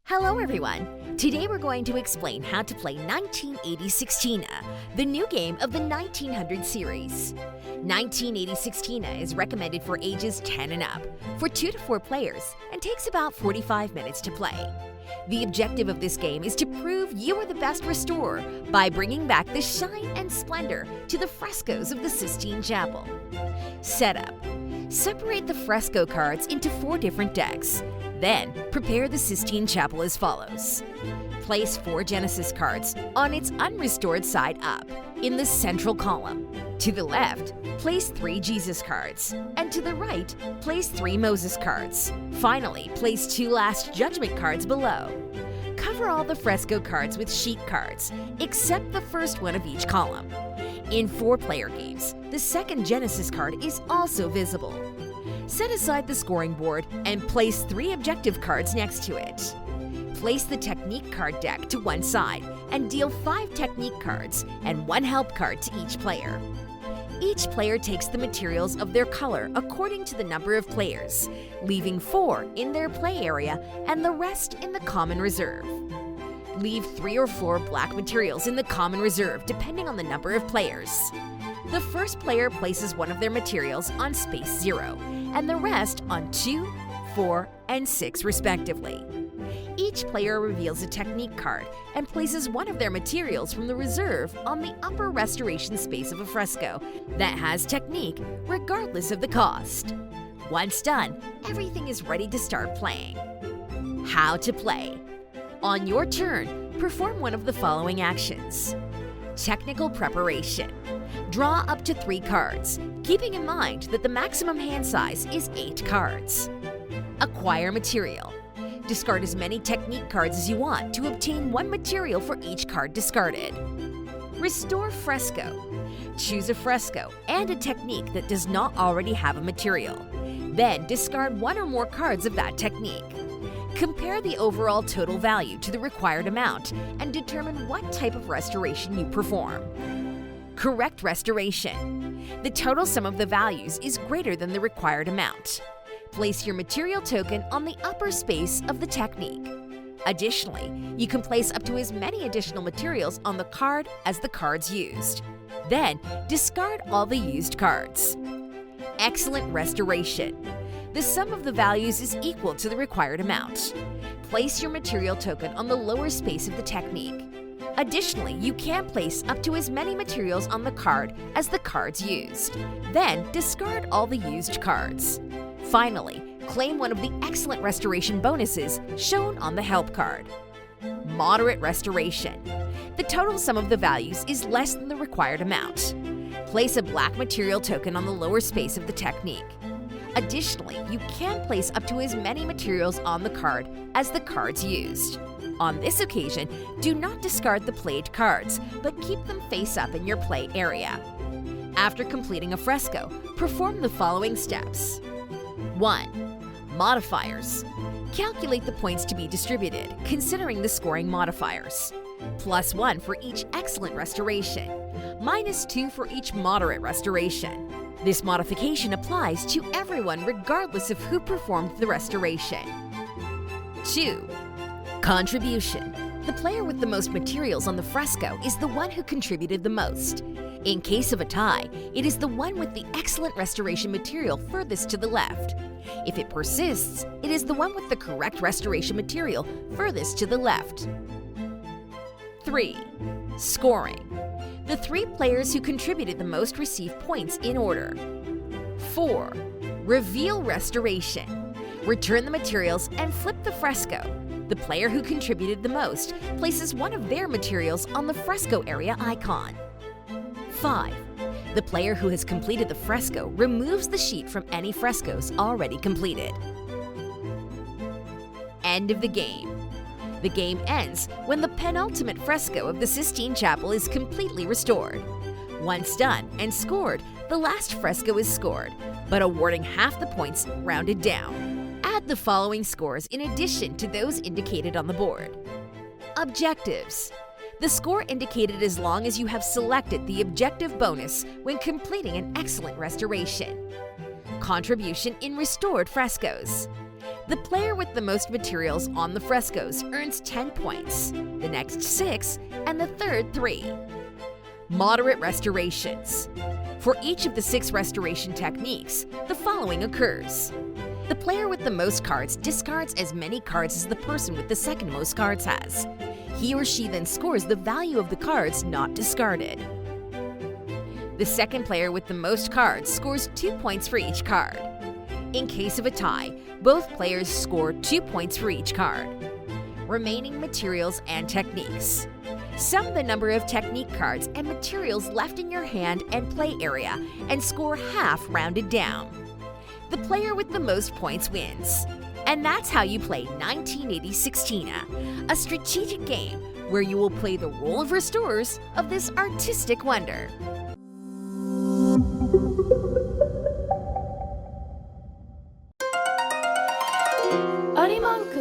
Hello everyone! Today we're going to explain how to play 1980 Sixtina, the new game of the 1900 series. 1980 Sixtina is recommended for ages 10 and up, for 2 to 4 players, and takes about 45 minutes to play. The objective of this game is to prove you are the best restorer by bringing back the shine and splendor to the frescoes of the Sistine Chapel. Setup: separate the fresco cards into 4 different decks. Then, prepare the Sistine Chapel as follows. Place 4 Genesis cards on its unrestored side up, in the central column. To the left, place 3 Jesus cards, and to the right, place 3 Moses cards. Finally, place 2 Last Judgment cards below. Cover all the fresco cards with sheet cards, except the first one of each column. In 4-player games, the second Genesis card is also visible. Set aside the scoring board and place 3 objective cards next to it. Place the technique card deck to one side and deal 5 technique cards and 1 help card to each player. Each player takes the materials of their color according to the number of players, leaving 4 in their play area and the rest in the common reserve. Leave 3 or 4 black materials in the common reserve depending on the number of players. The first player places one of their materials on space 0, and the rest on 2, 4, and 6 respectively. Each player reveals a technique card and places one of their materials from the reserve on the upper restoration space of a fresco that has technique regardless of the cost. Once done, everything is ready to start playing. How to play. On your turn, perform one of the following actions. Technical preparation. Draw up to 3 cards, keeping in mind that the maximum hand size is 8 cards. Acquire material. Discard as many technique cards as you want to obtain 1 material for each card discarded. Restore fresco. Choose a fresco and a technique that does not already have a material. Then discard 1 or more cards of that technique. Compare the overall total value to the required amount and determine what type of restoration you perform. Correct restoration. The total sum of the values is greater than the required amount. Place your material token on the upper space of the technique. Additionally, you can place up to as many additional materials on the card as the cards used. Then, discard all the used cards. Excellent restoration. The sum of the values is equal to the required amount. Place your material token on the lower space of the technique. Additionally, you can place up to as many materials on the card as the cards used. Then, discard all the used cards. Finally, claim one of the excellent restoration bonuses shown on the help card. Moderate restoration. The total sum of the values is less than the required amount. Place a black material token on the lower space of the technique. Additionally, you can place up to as many materials on the card as the cards used. On this occasion, do not discard the played cards, but keep them face up in your play area. After completing a fresco, perform the following steps. 1. Modifiers. Calculate the points to be distributed, considering the scoring modifiers. +1 for each excellent restoration, -2 for each moderate restoration. This modification applies to everyone regardless of who performed the restoration. 2. Contribution. The player with the most materials on the fresco is the one who contributed the most. In case of a tie, it is the one with the excellent restoration material furthest to the left. If it persists, it is the one with the correct restoration material furthest to the left. 3. Scoring. The 3 players who contributed the most receive points in order. 4. Reveal restoration. Return the materials and flip the fresco. The player who contributed the most places one of their materials on the fresco area icon. 5. The player who has completed the fresco removes the sheet from any frescoes already completed. End of the game. The game ends when the penultimate fresco of the Sistine Chapel is completely restored. Once done and scored, the last fresco is scored, but awarding half the points rounded down. Add the following scores in addition to those indicated on the board. Objectives. The score indicated as long as you have selected the objective bonus when completing an excellent restoration. contribution in restored frescoes. The player with the most materials on the frescoes earns 10 points, the next 6, and the third 3. Moderate restorations. For each of the 6 restoration techniques, the following occurs. The player with the most cards discards as many cards as the person with the second most cards has. He or she then scores the value of the cards not discarded. The second player with the most cards scores 2 points for each card. In case of a tie, both players score 2 points for each card. Remaining materials and techniques. Sum the number of technique cards and materials left in your hand and play area and score half rounded down. The player with the most points wins. And that's how you play 1980 Sixtina, a strategic game where you will play the role of restorers of this artistic wonder. Arimank